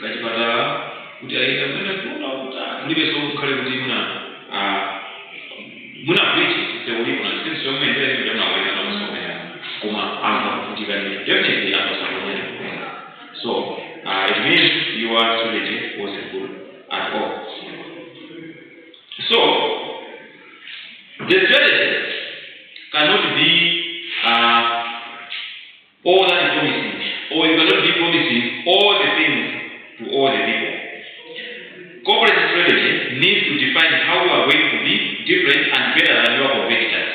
kachipatala kuti aita mwena kuona mulibe so kale kuti muna bridge seulipo na sisi sio mwenda ni jamaa waina na msomea kuma anga kutika ni definitely anga somewhere. So it means your strategy wasn't good at all. So the strategy cannot be all that is promising, or you cannot be promising all the things to all the people. Corporate strategy needs to define how you are going to be different and better than your competitors.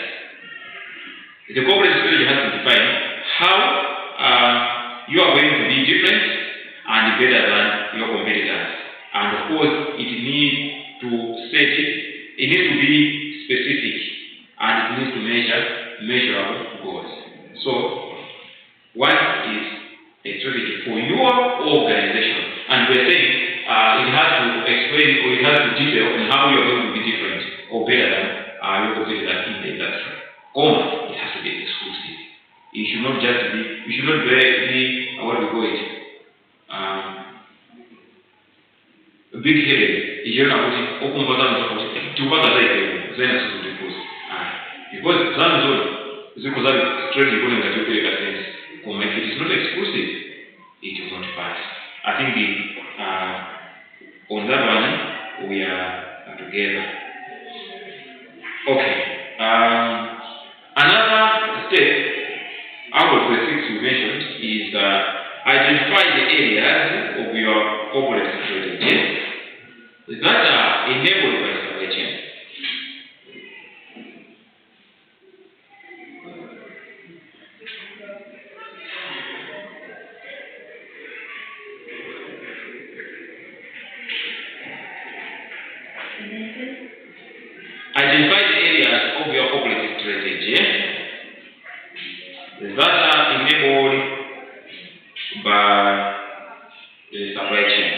The corporate strategy has to define how you are going to be different and better than your competitors. And of course, it needs to set it needs to be specific, and it needs to measure measurable goals. So, what is a strategy for your organization? And we're saying it has to explain, or it has to detail on how you are going to be different or better than your competitors in the industry. It has to be exclusive. It should not just be, you should not be what we call it, big-headed. You know, open button to what I say, then I should because that is all. Because that strategy going to take a sense. If it is not exclusive, it will not pass. I think on that one we are together. Okay. Another step out of the 6 we mentioned is identify the areas of your corporate strategy that are enabled by supply chain. Identify the areas of your corporate strategy that are enabled by the supply chain.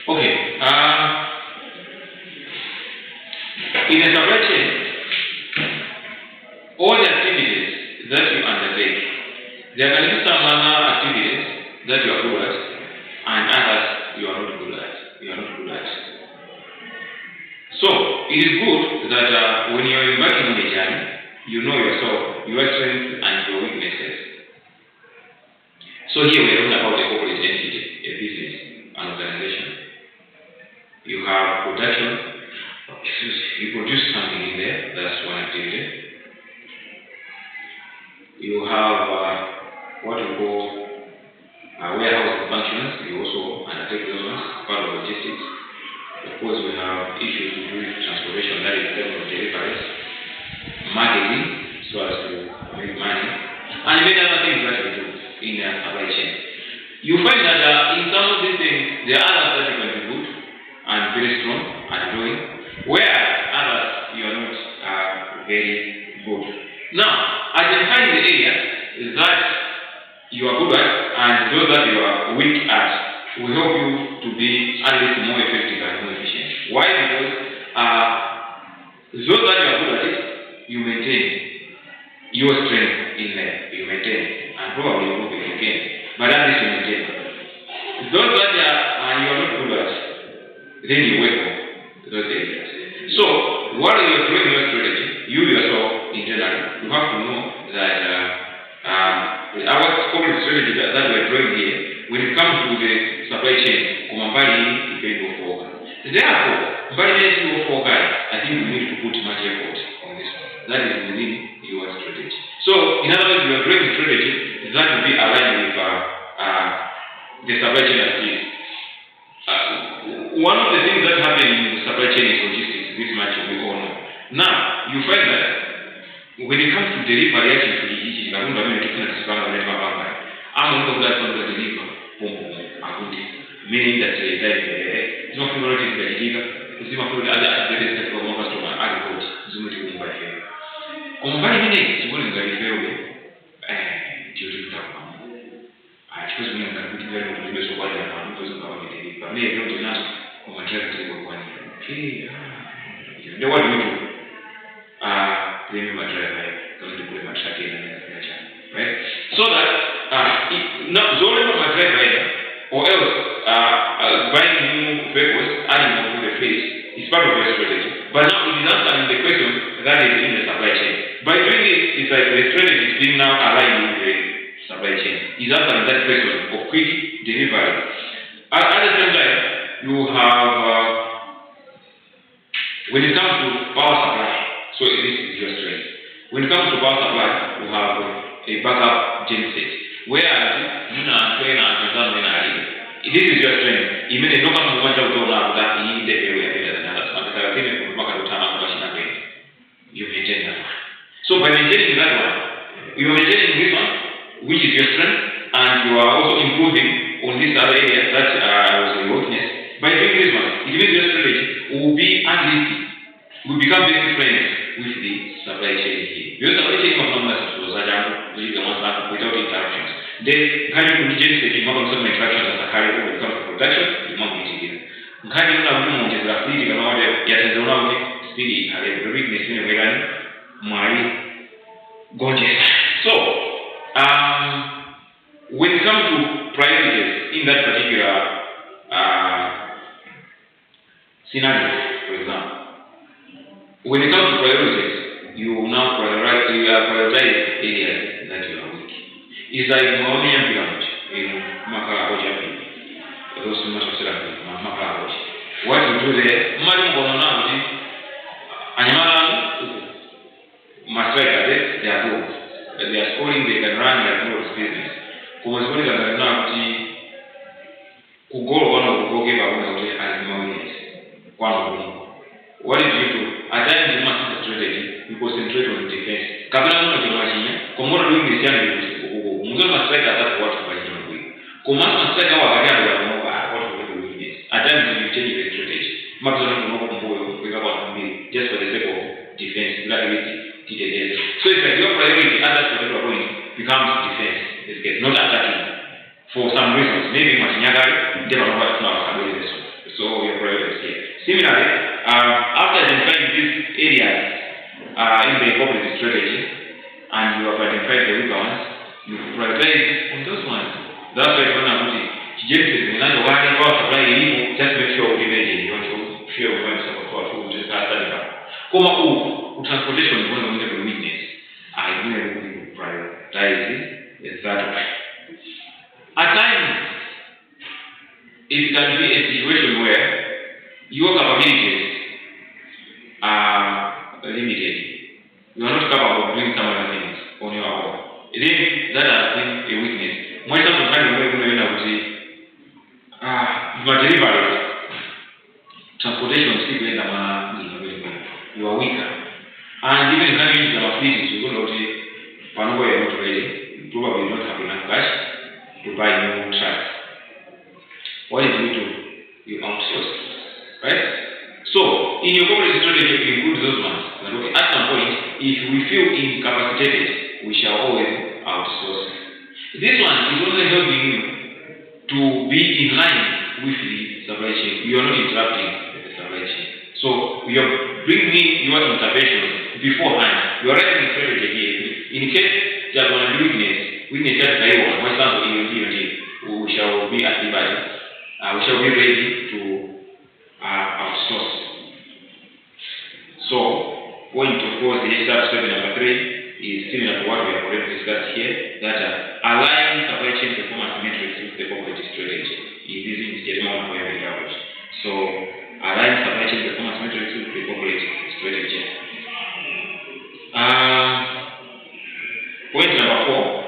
Okay. In a supply chain, all the activities that you undertake, there can be some other activities that you are good at, and others you are not good at. So it is good that when you are embarking on a journey, you know yourself, your strengths and your weaknesses. So here we are talking about a corporate entity, a business, an organization. You have production, you produce something in there, that's one activity. You have what we call warehouse functions, you also undertake those ones, part of logistics. Of course, we have issues to do with transportation, that is in terms of deliveries, marketing, so as to make money, and many other things that we do in the supply chain. You find that in some of these things, there are others that you can be good and very strong at doing, whereas others you are not very good. Now, identifying the areas that you are good at and those that you are weak at will help you to be at least more effective and more efficient. Why? Because those that you are good at it, you maintain your strength in there, you maintain, and probably you will be again, but at least you maintain. Those that you are not good at, then you work on those areas. So, while you are doing your strategy, you yourself internally, you have to know that our corporate strategy that we are drawing here, when it comes to the supply chain, Kumambali depend on four. Therefore, by the four guys, I think we need to put much effort on this one. That is within your strategy. So, in other words, your drawing strategy that will be aligned with the supply chain activities. One of the things that happen in the supply chain is logistics. This much we all know. Now, you find that when it comes to delivery, actually, meaning that it's not Combine minutes, one is very fair during the I suppose we can put very much in the so what I want to go with it, but maybe not enough on my travel to one. Okay, the what you do, my driver, going to put my track in and right? So that not only my driver or else buying new vehicles, adding more to the fleet is part of your strategy. But now it is answering the question that is in the supply chain. By doing this, it's like the strategy is being now aligned with the supply chain. It's answering that question of quick delivery. At the same time, you have, when it comes to power supply, so this is your strength. When it comes to power supply, you have a backup genset. Whereas, this is your strength. Even if no one wants to go now, that you need the area better than others. You maintain that one. So by maintaining that one, you are maintaining this one, which is your strength, and you are also improving on this other area that was a weakness. By doing this one, it means your strategy will be at least, will become very friends with the supply chain here. Your supply chain of numbers without interruptions. Then, can you intelligence that you have some interactions as a carrier when it comes to production, you must be together. Can you have no more speed, you know, yet as a speedy, the weakness in a way my gorgeous. So, when it comes to priorities in that particular scenario, for example, when it comes to priorities, you now prioritize areas that you are weak. It's like Maoni and Pyramid in Makarahoja, those who must have Makarahoja. What you do there, Madam Bonanati, and Master, they are good. They are scoring, they can run their own business. Because when they are not, who go on or go give away and one of them. What did you do? At times you must have strategy, you concentrate on defense. Kabla no machine, Komoro doing the same, Muzo must strike at what by your way. Command must strike our area what we do this. At times you change the strategy. Maximum without me, just for the sake of defense, reliability, TTS. So it's like your priority at that particular point becomes defense, not attacking. For some reasons, maybe Machinyaga, they don't know what to so your priority is here. Similarly, after identifying these areas in the corporate strategy, and you have identified the weaker ones, you prioritize on those ones. That's why when I'm putting just make sure we imagine you want to share with yourself to just start studying up. Transportation is one of the weakness. I really prioritize that way. At times, it can be a situation where your capabilities are limited. You are not capable of doing some other things on your own. Then that has been a weakness. Most of the time, I would say, you are delivered. Transportation is still you are weaker. And even having the facilities, you don't know whenever you are not ready, you probably don't have enough cash to buy new trucks. What did you do? You outsource, right? So, in your corporate strategy, you include those ones. At some point, if we feel incapacitated, we shall always outsource. This one is only helping you to be in line with the supply chain. You are not interrupting the supply chain. So, you are bringing your intervention beforehand. You are writing a strategy here. In case there are going to be weakness just by one, for example, we shall be at liberty. We shall be ready to outsource. So, point of course, the step number 3 is similar to what we have already discussed here, that align supply chain performance metrics with the corporate strategy. This is the amount where we have. So, align supply chain performance metrics with the corporate strategy. Point number 4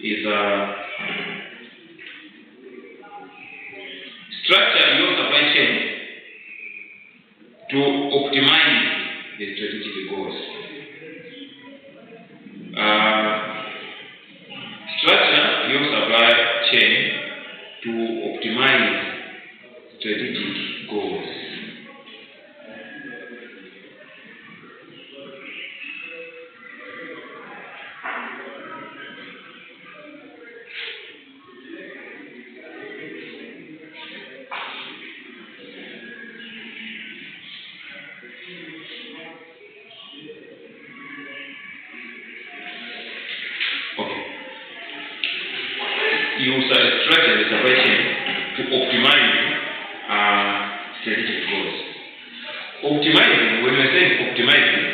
is structure your supply chain to optimize the strategic goals. Structure your supply chain to optimize strategic goals. you structure the supply chain to optimize strategic goals. Optimizing, when we're saying optimizing,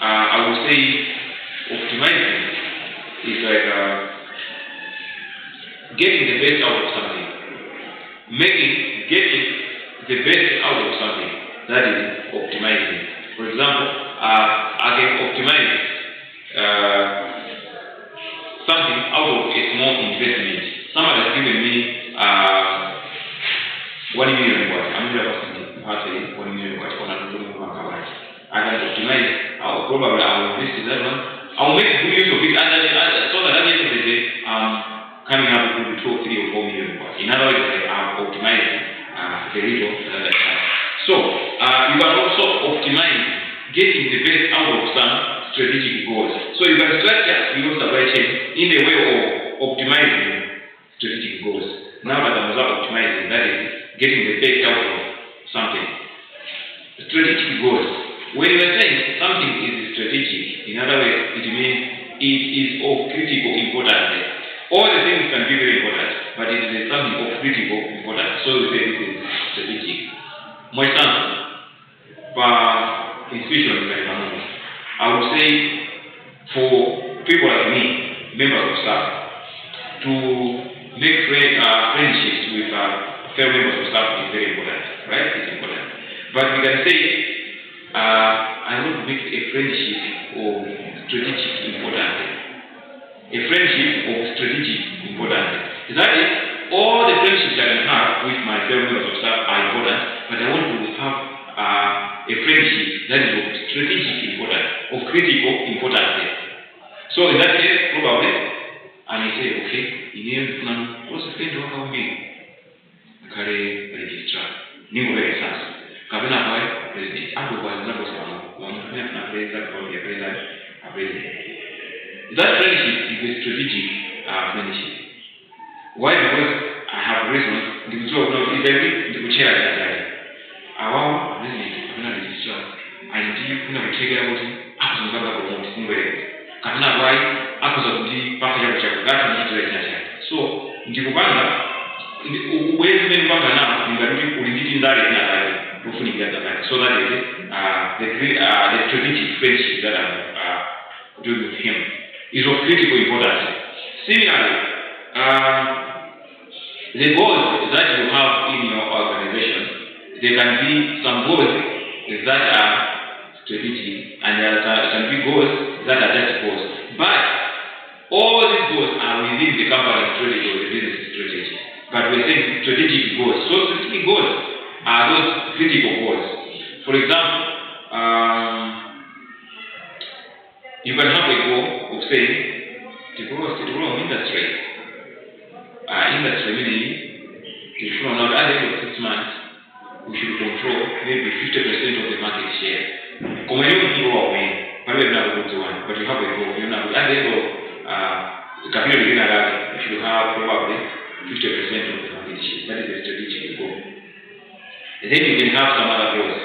I would say optimizing is like getting the best out of something. Getting the best out of something. That is optimizing. For example, I can optimize something out of a small investment. Someone has given me 1 million watts. I'm going to have 1 million watts on a I can optimize. Probably I will invest in that one. I will make good use of it, and so that at the end of the day, coming up with 2 or 3 or 4 million watts. In other words, I'm optimizing the little that I have. So you can also optimize getting the best out of some strategic goals. So you can structure your supply chain in the way of optimizing strategic goals. Now that I'm optimizing, that is getting the best out of something. Strategic goals. When you are saying something is strategic, in other words, it means it is of critical importance. All the things can be very important, but it is something of critical importance. So we say this is strategic. My son, for institutions like I would say for people like me, members of staff, to make friendships with fellow members of staff is very important, right? It's important. But we can say, I want to make a friendship of strategic importance. A friendship of strategic importance. That is, all the friendships I can have with my fellow members of staff are important, but I want to have a friendship that is of strategic importance, of critical importance. So in that case, probably, I may say, okay, what's the friend of our being? Carry registrar. New very fast. Kabina boy, president. I will go and never say, one president, a president. That friendship is a strategic friendship. Why? Because I have reasons. The job now is every the chair that I our president, Kabina registrar. I did not take care of it. I was not going to somewhere. Kabina boy, I was of the passenger check. That's the situation. So, in the Uganda, when we are now, we are doing that. So that is the strategic friendship that I'm doing with him is of critical importance. Similarly, the goals that you have in your organization, there can be some goals that are strategic, and there can be goals that are just goals. But all these goals are within the company strategy or the business strategy. But we're saying strategic goals. So specific goals are those critical goals. For example, you can have a goal of saying to grow industry. Industry meaning to grow now at the end of 6 months, we should control maybe 50% of the market share. But you have a goal. At the end of you should have probably 50% of the market share. That is a strategic goal. And then you can have some other goals.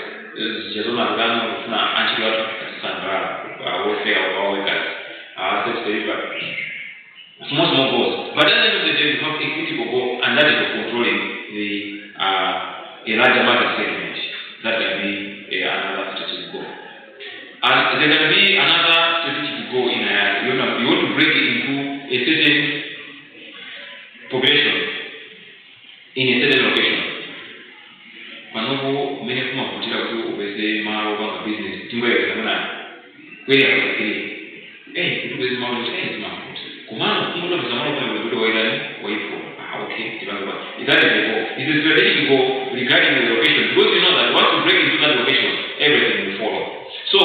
Small goals. But at the end of the day, you have a critical goal, and that is controlling a larger market segment. That can be another strategic goal. And there can be another strategic goal in you want to break it into a certain population in a certain location. Manobo many from a particular group of say Maro business, Timber, where are you? Hey, you do this model, hey, Mark. Command, you know, the model will do it, wait for. Okay, that is the goal. It is strategic goal regarding the location, because you know that once you break into that location, everything will follow. So,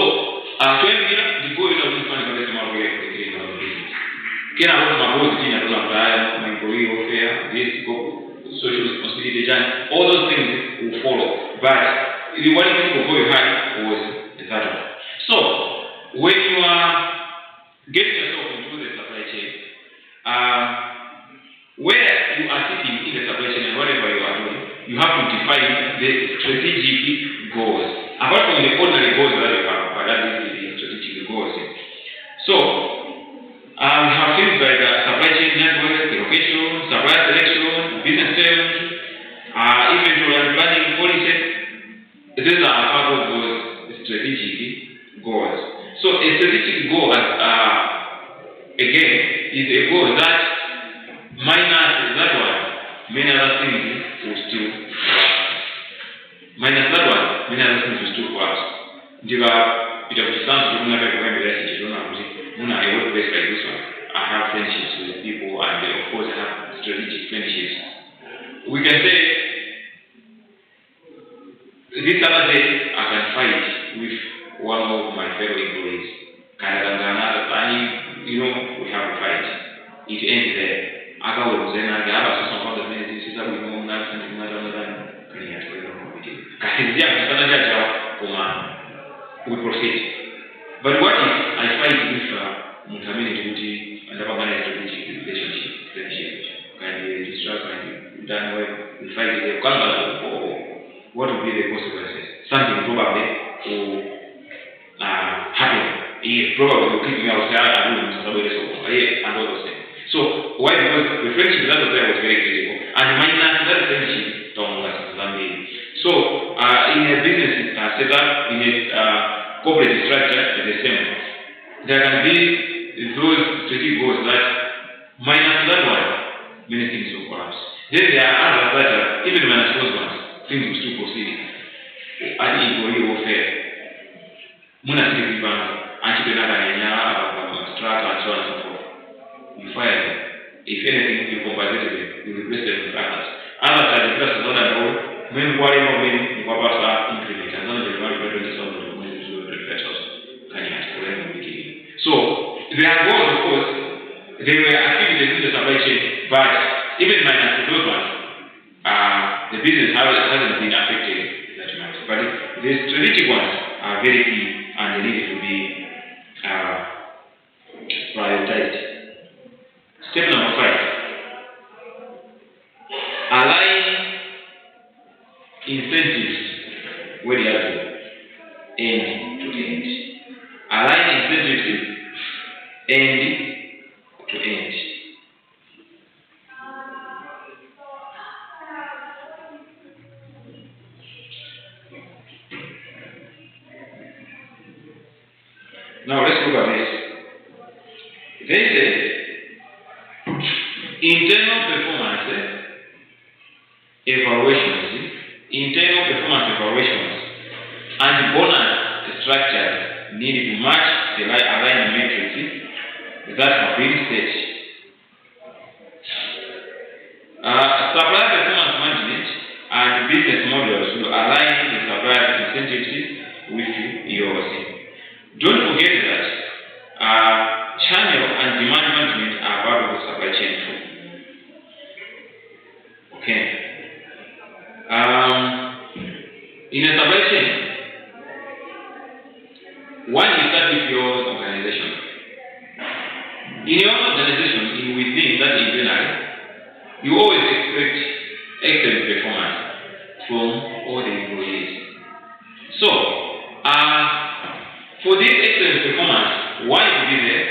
the goal is to find the small way of creating our business. Can I hold my goals in a my employee welfare, this social responsibility, all those things will follow. But the one thing to go high was that one. So, when you are getting yourself into the supply chain, where you are sitting in the supply chain and whatever you are doing, you have to define the strategic goals. Apart from the ordinary goals that you have, but that is the strategic goals. So, we have things like supply chain network, the location, So a strategic goal, again, is a goal that minus that one, many other things will still work. Minus that one, many other things will still work. I work best like this one. I have friendships with people, and of course I have strategic friendships. We can say this other day I can fight with one of my fellow employees. We have a fight. It ends there. We proceed. But what if I fight with community and have a strategic relationship, friendship, and we distract and done well, we fight with what would be the consequences? Something probably will happen. Probably will keep me outside and all those things. So why? Because the friendship that was there was very critical, and minus that friendship, so in a business setup, in a corporate structure, it's the same. There can be those strategic goals that minus that one, many things will collapse. Then there are others that even minus those ones, things will still proceed. At employee warfare, strata and so on and so forth. You fire them. If anything, you compensate them, you replace them with others. Others are the first to know, men worry more men, you have to increment, and none of the money to so there are goals, of course, they were activities in the supply chain, but even minus those ones, the business hasn't been affected that much. But the strategic ones are very key and they need to be prioritized. Step number 5. Align incentives where they are to end to end. Align incentives end to end. Now let's look at this. They say internal performance evaluations, and bonus structures need to match the alignment metrics that have been set. Supplier performance management and business models should align the supplier incentives with yours. Don't forget that channel and demand management are part of the supply chain too. Okay. In a supply chain, one is start with your organization. In your organization, within that internal, you always expect excellent performance from all the employees. So, for this excellent performance, why to be there?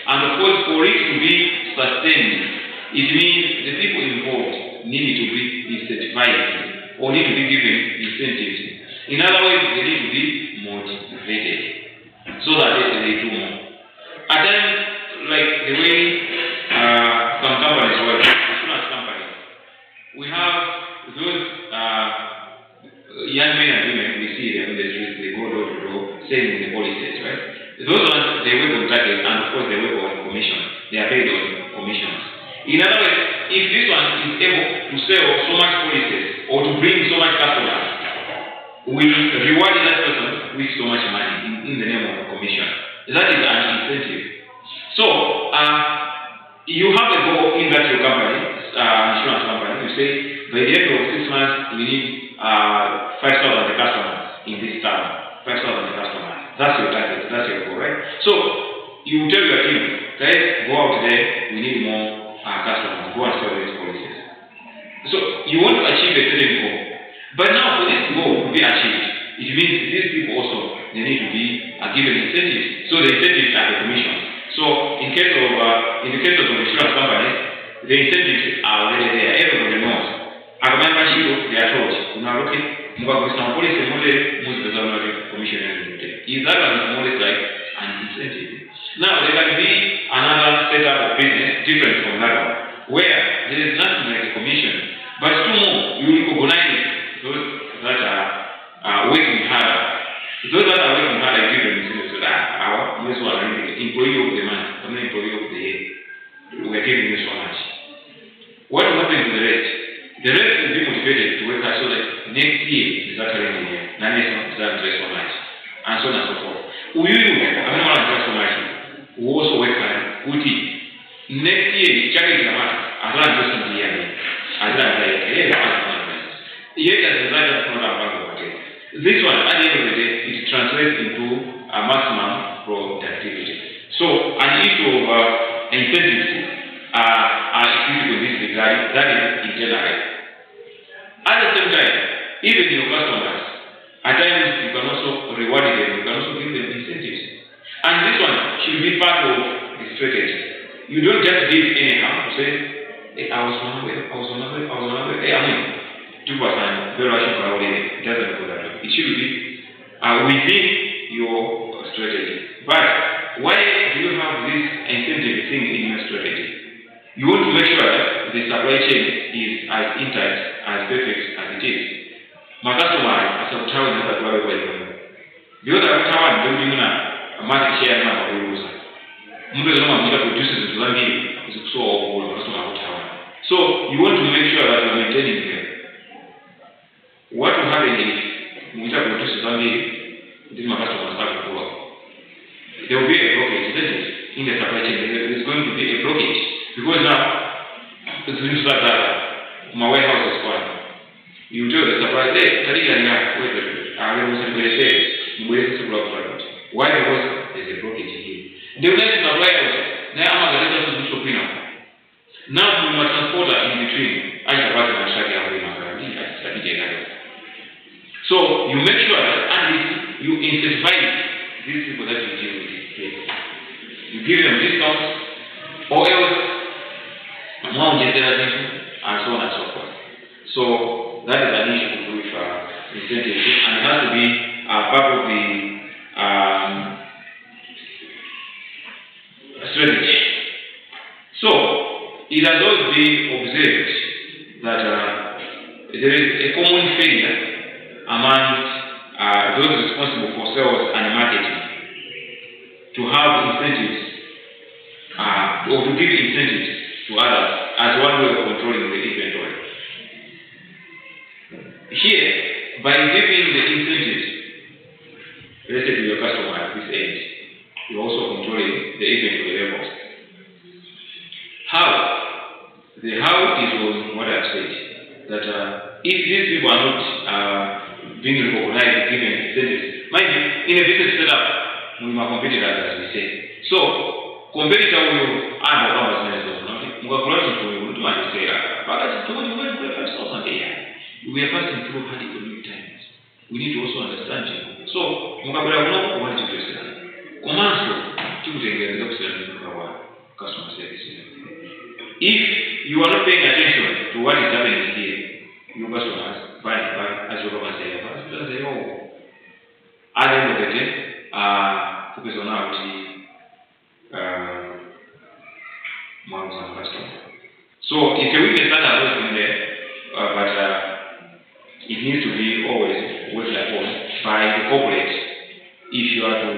And of course, for it to be sustained, it means the people involved need to be certified or need to be given incentives. In other words, they need to be motivated so that they do more. At times, like the way some companies work, insurance companies, we have those young men and women, we see them in the streets, they go door to door, selling the policies, right? Those ones, they work on target, and of course they work on commission. They are paid on commissions. In other words, if this one is able to sell so much policies or to bring so much customers, we reward that person with so much money in the name of a commission. That is an incentive. So, you have a goal in that your company, insurance company, you say, by the end of 6 months, we need 5,000 customers in this town. 5,000 customers. That's your target, that's your goal, right? So, you tell your team, guys, go out there, we need more customers, go and sell these policies. So, you want to achieve a certain goal. But now, for this goal to be achieved, it means these people also, they need to be given incentives. So, the incentives are the commissions. So, in the case of insurance companies, the incentives are already there. Everybody knows. As a membership, they are told, now look, policy commission. Is that one is more like an Now there can be another setup of business different from that one, where there is nothing like a commission, but two more, you recognize those that are working hard. Those that are working hard are given incentives so that our this one employee of the month, I'm not employee of the year. We are giving you so much. What will happen to the rest? The rest will be motivated to work hard so that next year is that calendar year, next month is that so much, and so on and so forth. I don't want to so much. We also work hard. Next year, challenge the matter. As long as it's the year, as long as it's this one, at the end of the day, it translates into a maximum productivity. So, an issue of incentives are critical in this regard, that is internally. At the same time, even your customers, at times you can also reward them, you can also give them incentives. And this one should be part of the strategy. You don't just give anyhow, say, hey, I was on my way, I mean, 2%, very much it doesn't go that way. It should be within your strategy. But why do you have this incentive thing in your strategy? You want to make sure that the supply chain is as intact, as perfect as it is. My customer as a town is a very well. Because I'm town building a market share number of users. Produces so you want to make sure that you're maintaining them. What will happen if Mita produces only this my customer start to work? There will be a blockage, isn't it? In the supply chain, there is going to be a blockage. Because now, it's going to start that my warehouse is gone. You tell the supplier, hey, why? Because there's a blockage here. They will let the supplier now we must transport in between. So you make sure that at least you incentivize these people that you deal with. You give them discounts, or else and so on and so forth. So that is an issue with incentives, and it has to be part of the strategy. So it has always been observed that there is a common failure among those responsible for sales and marketing to have incentives or to give incentives to others as one way of controlling the inventory. Here, by giving the incentives related to your customer at this age, you're also controlling the inventory levels. How? The how is on what I've said. That if these people are not being recognized, given incentives, mind you, in a business setup, we are competitors, as we say. So, competitor will add a business. We are passing through hard economic times. We need to also understand you. So, customer service. If you are not paying attention to what is happening here, your customers buy as your government say, oh, at the end of the day, focus on our customer. So it's a weakness that has always been there, but it needs to be always worked upon by the corporate if you are to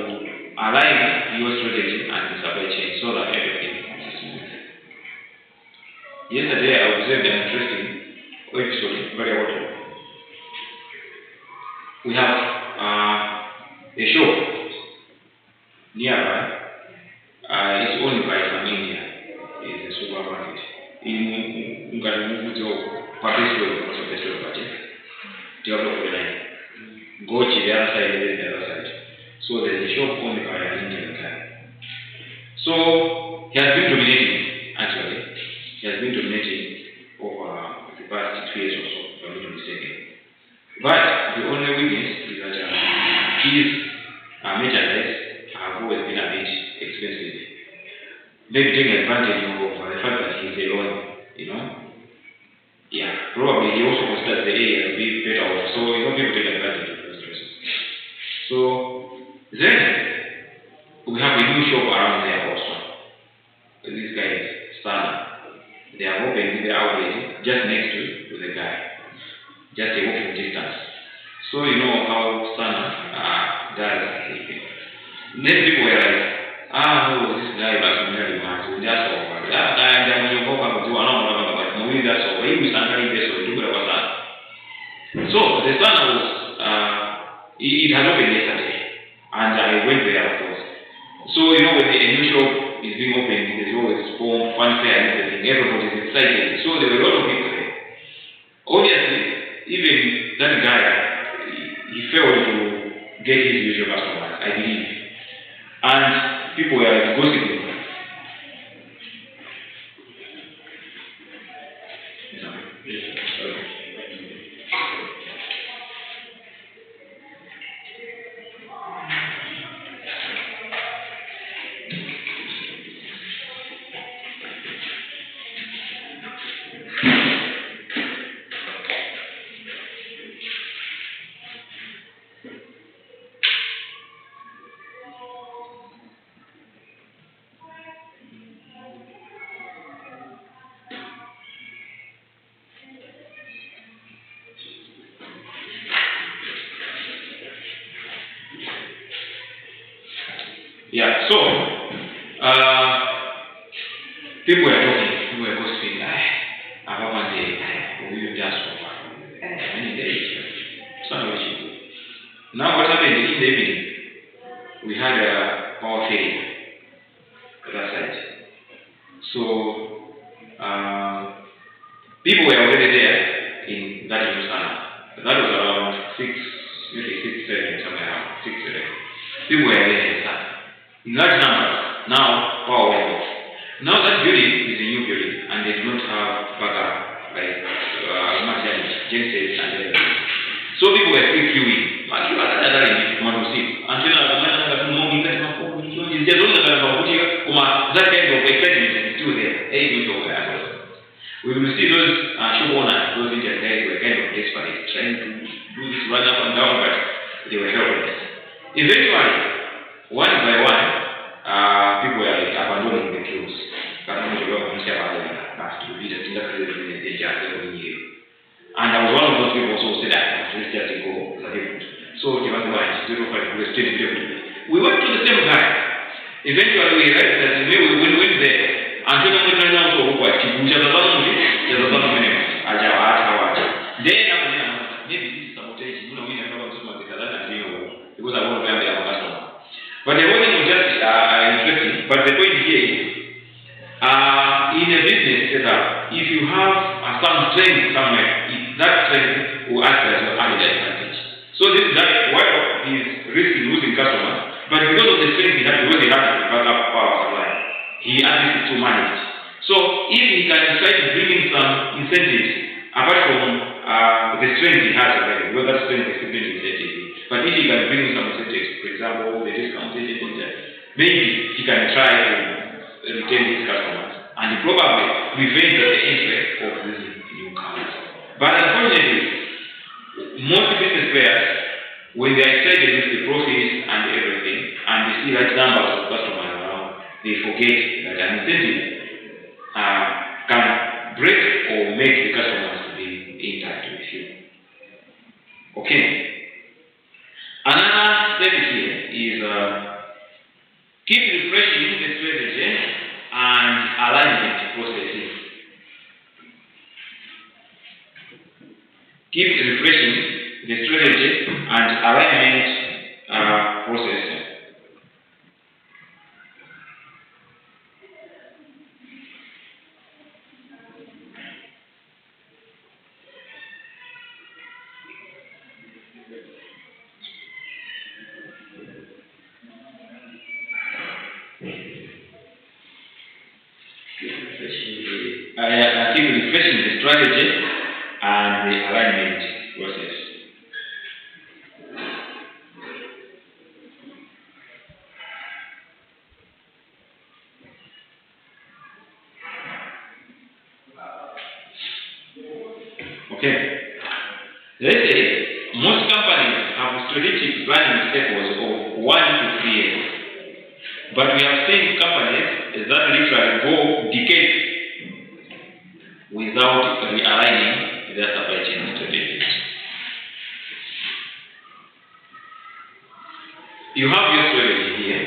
align your strategy and the supply chain so that everything is smooth. Yesterday I observed an interesting episode, very well. We have a shop nearby. It's owned by some India. It's a supermarket. In go to the other side and the other side. So there's a shop owned by an Indian guy. So he has been dominating, actually. He has been dominating over the past 2 years or so, if I'm not mistaken. But the only weakness is that his merchandise have always been a bit expensive. Maybe taking advantage of the fact that he's alone, you know. Yeah, probably he also considers the area to be better off, so people take advantage of those reasons. So then we have a new shop around there. just next to the guy, just a walking distance. So you know how Sana does. Then people were like, no, this guy was really mad. So that's over. That guy, when you go back to another, but no, that's over. He was standing there, so do what was. So the Sana was, it had opened yesterday, and I went there, of course. So you know when a new shop is being opened, there's always fanfare and everything. Everybody's excited. So there were a lot of people there. Obviously, even that guy, he failed to get his usual customers, I believe. And people were gossiping. Yeah, so people were talking, people were gossiping. I want to say, we will just many days. Now what happened in the evening? We had a power failure at that side. So people were already there in that Sana. That was around 6, maybe 6, 7, somewhere around 6, 7. People were there in Sana. In large numbers, now power went off. Now that building is a new building and they do not have backup like gensets and everything. So people were still queuing. But you are that want to see. Until that kind of excitement is still there. We will see those shop owners, those Indian guys were kind of desperate, trying to do this run up and down, but they were helpless. Eventually, one by one, people were like abandoning the queues. And I was one of those people who said that let's just go. So we went to the same guy. Eventually we realized that we went there. Until we turned out to go then maybe this is sabotage. Because I want to be a customer. But the whole thing was just interesting. But the point here is, in a business setup, if you have some strength somewhere, that strength will act as your added advantage. So this guy, why is risking losing customers? But because of the strength he had, because he had a backup power supply, he had to manage it. So if he can try to bring in some incentives, apart from the strength he has already, because that strength is simply incentive. But if he can bring in some incentives, for example, the discount, maybe he can try to retain his customers and probably prevent the entry of these newcomers. But unfortunately, most business players, when they are excited with the profits and everything, and they see large numbers of customers around, they forget that an incentive can break or make the customers to be in touch with you. Okay. Another step here is keep refreshing the strategy and alignment processes. Keep refreshing the strategy and alignment process. Keep refreshing the strategy and the alignment process. Okay. Let's say most companies have strategic planning cycles of 1 to 3 years. But we have seen companies that literally go decades without realigning their supply chain strategies. You have your strategy here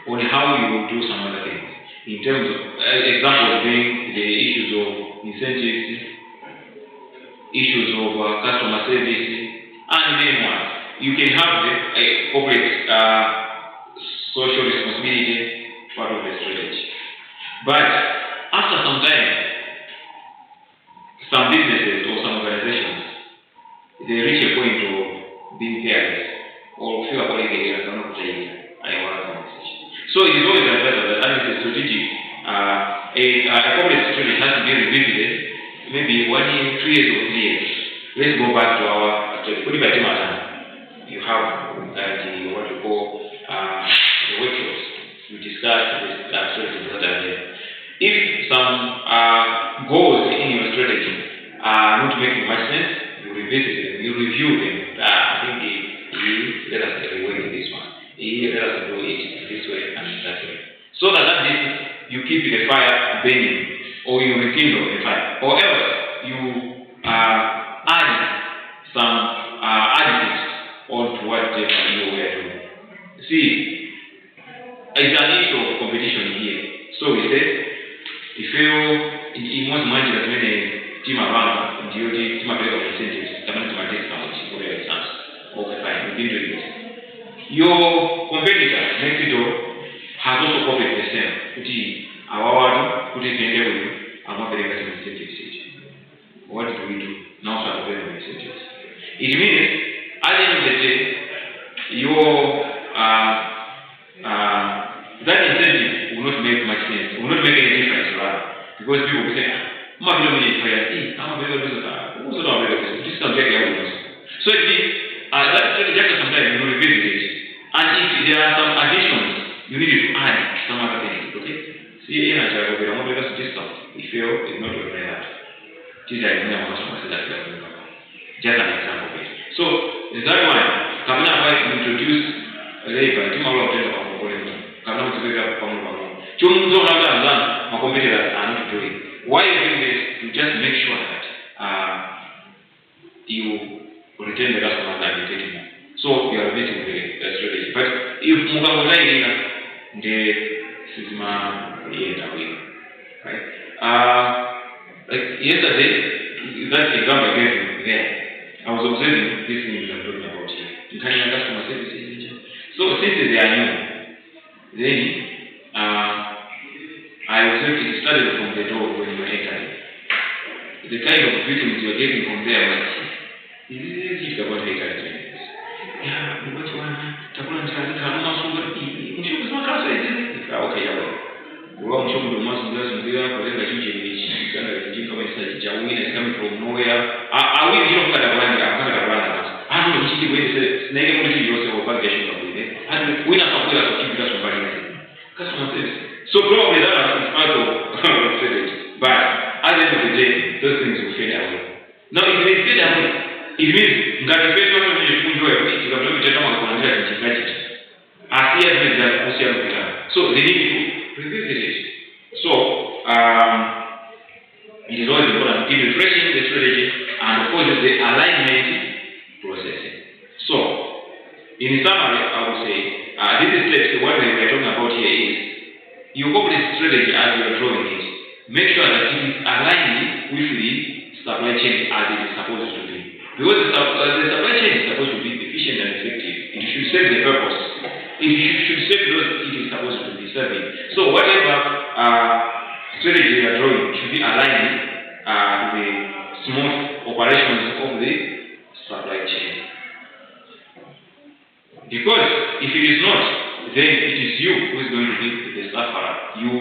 on how you will do some other things. In terms of examples being the issues of incentives, issues of customer service, and many more. You can have a corporate social responsibility part of the strategy. But after some time, some businesses or some organizations, they reach a point of being careless or feel like they cannot play So it is always better that having a strategic, a corporate strategy has to be revisited maybe 1 year, 2 years, or 3 years. Let's go back to our strategy. You have what you call the workshops. We discussed the strategies that are there. If some goals in your strategy are not making much sense, you revisit them, you review them. I think let us reward this one. Let us do it this way and that way. So that at least you keep the fire burning, or you rekindle the fire, or else you add some additives onto what you were doing. See, it's an issue of competition here. So we said, if you want to manage as many team around, team available incentives, team discounts, for your exams. Okay, fine, we've been doing this. Your competitor next door has also copied the same. Our put it in there with you. I'm not very good incentives. What do we do? Now start available incentives. It means at the end of the day, your that incentive will not make much sense, will not make any difference, rather. Because people will say, I'm available, this can get your. So it means that strategy after some time you will revisit it. And if there are some additions, you need to add some other things. Okay? See, in a child, we don't want to do stuff. If you is not doing that. This is just an example of it. So, that one, coming up, I introduce labor, to all of them about coming to the my competitors are not doing. Why are you doing this? To just make sure that you retain the customers that you're taking them. So you are basically the strategy. But if Mugamulayina, the Sisma, right? Like yesterday, that example I gave you there, I was observing these things I'm talking about here. You can have customer service. So since they are new, then I observed it started from the door when you were entering. The kind of greetings you are getting from there was, this is about the yeah, what you want? Takulan cari kamu masuk berarti, musuh besar kau saja. Okay, ya. Gua musuh belum masuk dia sendiri, kalau dia lagi jadi kan lagi kau masih jauh ini, coming from nowhere. Awi dia bukan ada orang dia, bukan ada orang dia. Anu di sini boleh sengaja boleh juga saya buat gesture seperti ini. Anu, kita tak boleh lakukan kita semua ini. Customer service. So probably that is part of strategy. But at the end of the day, those things will fade away. Now, if they fade away, it means that the first one is to so they need to revisit it. So it is always important to keep refreshing the strategy and of course the alignment processing. So in summary, I would say this is steps. What we are talking about here is you corporate strategy as you are drawing it. Make sure that it is aligned with the supply chain as it is supposed to be. Because the supply chain is supposed to be efficient and effective. It should serve the purpose. It should serve those it is supposed to be serving. So whatever strategy you are drawing should be aligned to the smooth operations of the supply chain. Because if it is not, then it is you who is going to be the sufferer. You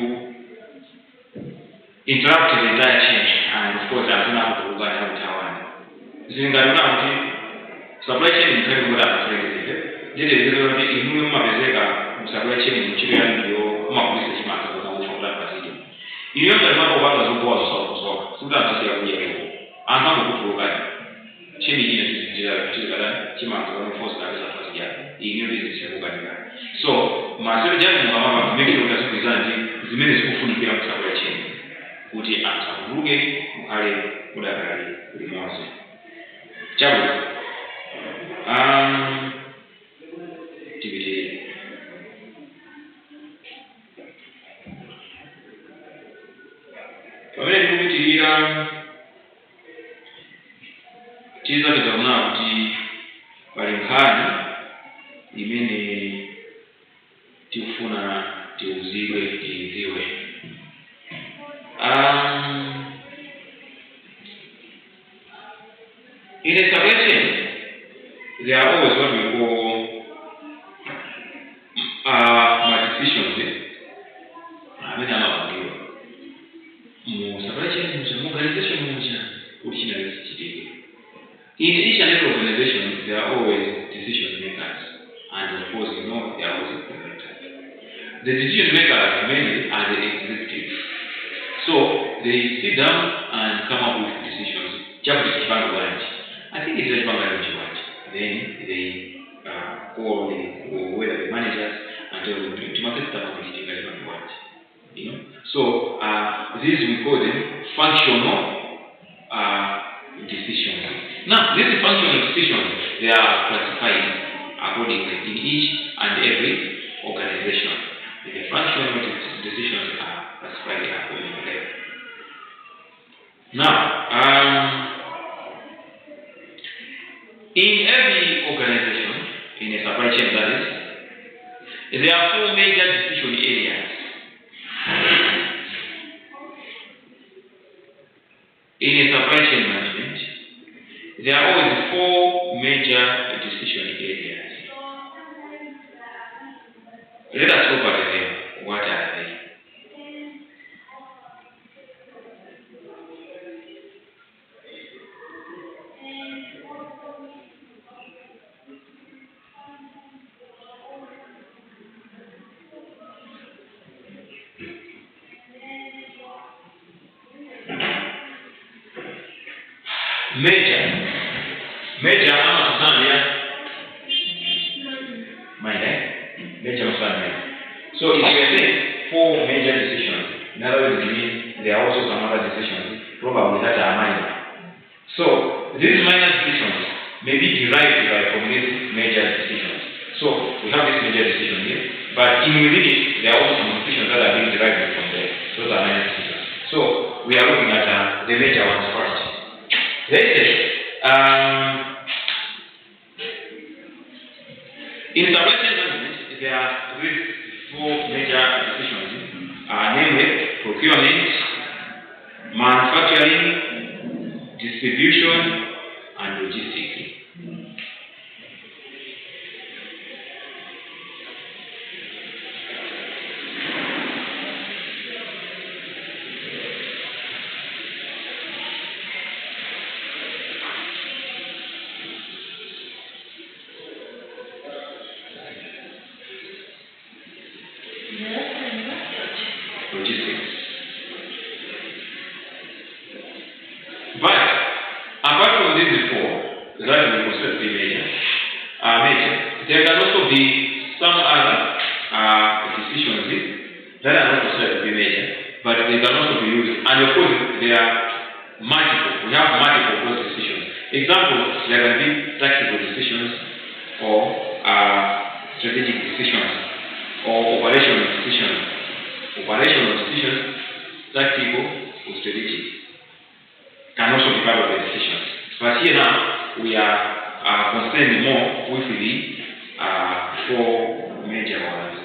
interrupt the entire chain, and of course, I don't have to go back to Taiwan. Supply chain is very good at the This is the new supply chain in Chile and your policy market from that facility. You know the number one was so that's the idea. I'm not going to go back. Chile is Chimaka force that is a first year. In your business, so, my strategy to make sure that presenting is the minutes of food supply chain. kuti asavuluke mukhale mudakali limodzi. Chabwino, tipitirire. Pamene tikupitirira tizapeza kuona kuti pali nkhani imene tikufuna tidziwe. In a separation, there are always what we call decisions. In each and every organization, there are always decision makers, and of course, there are always implementers. The decision makers mainly are the executives. So they sit down and come up with decisions. I think it's just one. Then they call whether the managers and tell them to market stuff on the So these we call them functional decisions. Now, these functional decisions, they are classified accordingly in each and every organization. The functional decisions are classified accordingly. Now, in every organization, in a supply chain that is, there are 4 major decision areas. In a supply chain management, there are always 4 major decision areas. Let us look at them. What are they? Major So if you say 4 major decisions, in other words, it means there are also some other decisions, probably that are minor. So these minor decisions may be derived from these major decisions. So we have this major decision here, but within it, there are also some decisions that are being derived from there. Those are minor decisions. So we are looking at the major ones first. In supply chain management, there are these 4 major decisions, namely procurement, manufacturing, distribution, and logistics. But apart from these 4 that we consider to be major, there can also be some other decisions that are not considered to be major, but they can also be used. And of course, there are multiple. We have multiple of those decisions. Example, there can be tactical decisions or strategic decisions or operational decisions. Operational decisions, tactical or strategic, can also be part of the decisions. But here now, we are concerned more with the 4 major ones.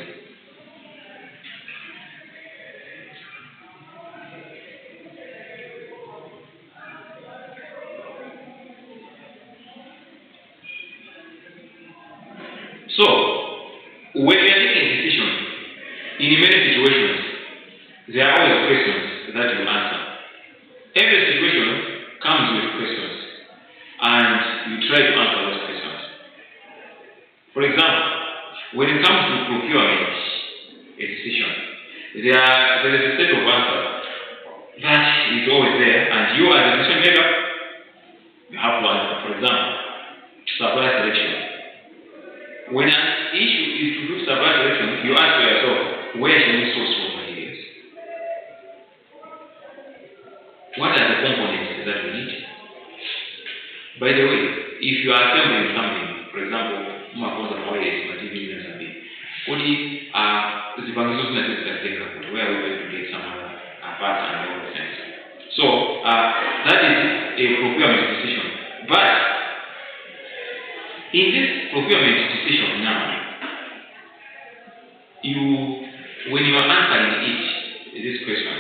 So, when we are taking a decision, in many situations, there are always questions that you answer. Every situation comes with questions, and you try to answer those questions. For example, when it comes to procurement, a decision, there is a set of answers that is always there, and you as a decision maker, you have to answer. For example, supply selection. When an issue is to do supply selection, you ask yourself, where should we source raw materials? By the way, if you are assembling something, for example, TV where are we going to get some other parts and all the things. So that is a procurement decision. But in this procurement decision now, when you are answering this question,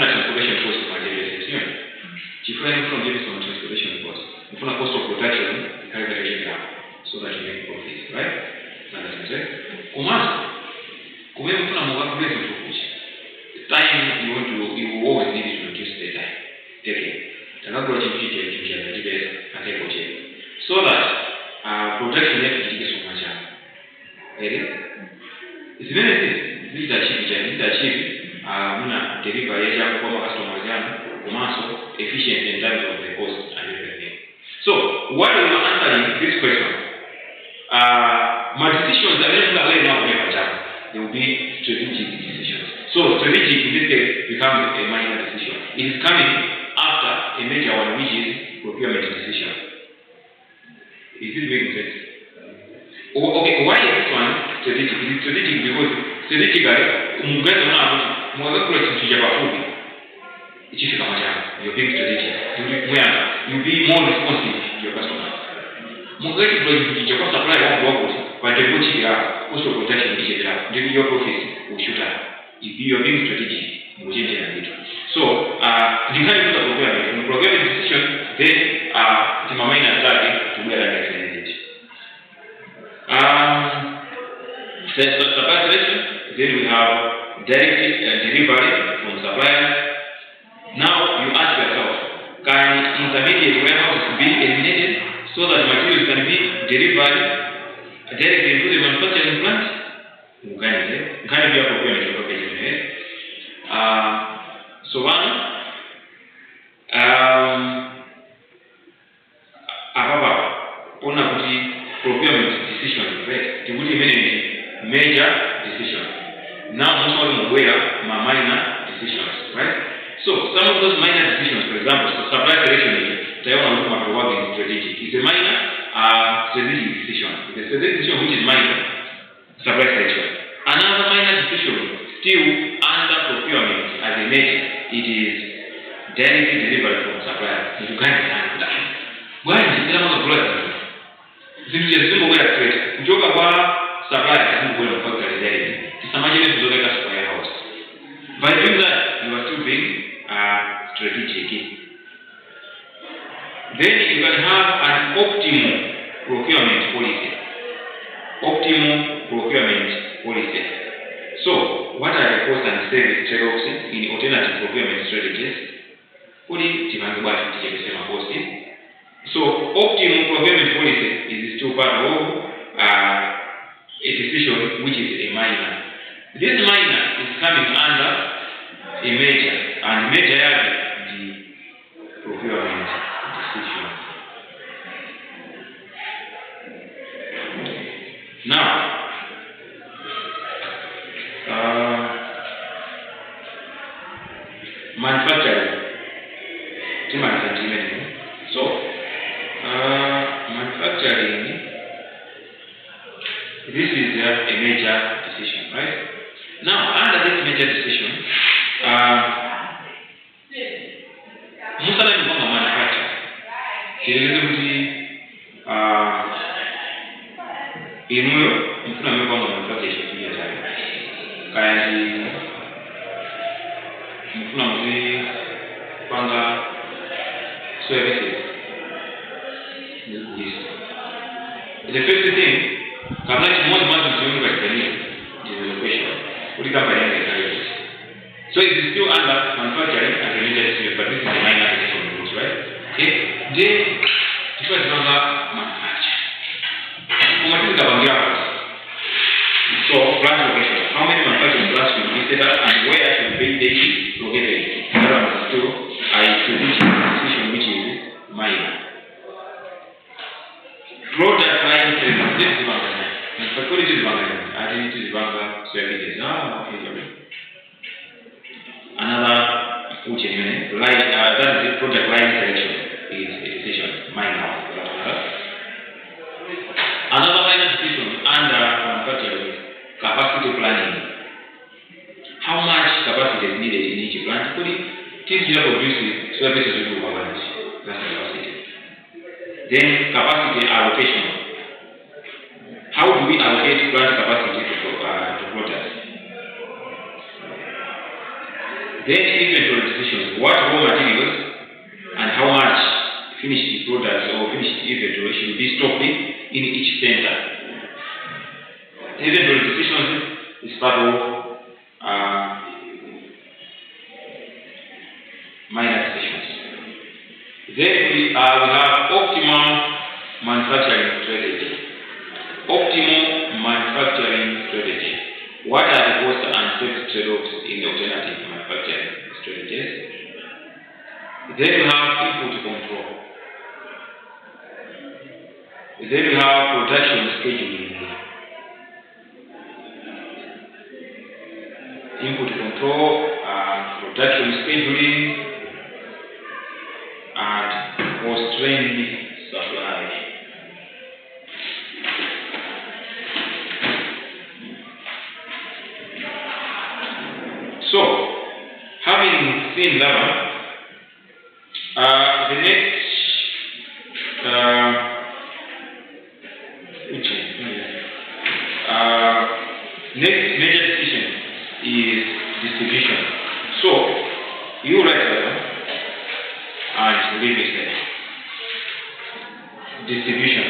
transportation cost from transportation cost. Cost of production, so that you make profit, right? Time you will always need to reduce the time. So that production is so much. It's very easy to achieve delivery customers efficient in terms of the cost and everything. So while we are answering this question, my decisions are they will be strategic decisions. So strategic in this case becomes a minor decision. It is coming after a major one, which is procurement decision. Is this making sense? Okay, why is this one strategic? It is strategic because strategically, you're being strategic. You'll be more responsive to your customers. But the cost of protection your profits will shoot up. If you're being strategic, you will change it. So, you can use the procurement decision, then the minor target to where I explained it. Supply selection, then we have direct delivery from suppliers. Now you ask yourself, can intermediate warehouses be eliminated so that materials can be delivered directly into the manufacturing plant? You can be a procurement package. So one, procurement decision, right? It would be major decision. Now most of them were minor decisions, right? So some of those minor decisions, for example, supply selection, strategic. It's a minor strategic decision. It's a strategic decision which is minor, supply selection. Another minor decision, still under procurement as a major, it is directly delivered from suppliers. You can't handle that. Why is it not a this is a simple way of trade. You talk about suppliers and going to factory directly. It's a major to look at warehouse. By doing that, you are still being strategic. Then you can have an optimal procurement policy. Optimal procurement policy. So, what are the cost and service trade-offs in alternative procurement strategies? So, optimal procurement policy is still part of a decision which is a minor. This minor is coming under a major, and major the procurement decision. Now, manufacturing. So, manufacturing, this is a major decision, right? Now, under this major decision, most of them are manufactured. Services. The first thing, more so it is still under manufacturing and religious, but this is a minor decision, right? Okay? Then, the first number, manufacture. So, branch location. How many manufacturing branches will be set up and where should be located? That one is still a decision which is minor. Product line training. This is one. Manufacturing is one. Identity is one. Services. Okay. Another that is the product line selection is a decision, minor. Another minor decision under manufacturing is capacity planning. How much capacity is needed in each plant? Things you produce services will do balance. That's the capacity. Then capacity allocation. How do we allocate plant capacity to products? Then inventory decisions. What raw materials and how much finished products or finished inventory should be stocked in each center? Inventory decisions is part of minor decisions. Then we have optimal manufacturing strategy. Optimal manufacturing strategy. What are the cost and safety trade-offs in alternative manufacturing strategies? Then we have input control. Then we have production scheduling. Input control, production scheduling, and constrained supply. So, having seen that, the next next major decision is distribution. So, you write that down and leave it there. Distribution.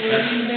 Gracias.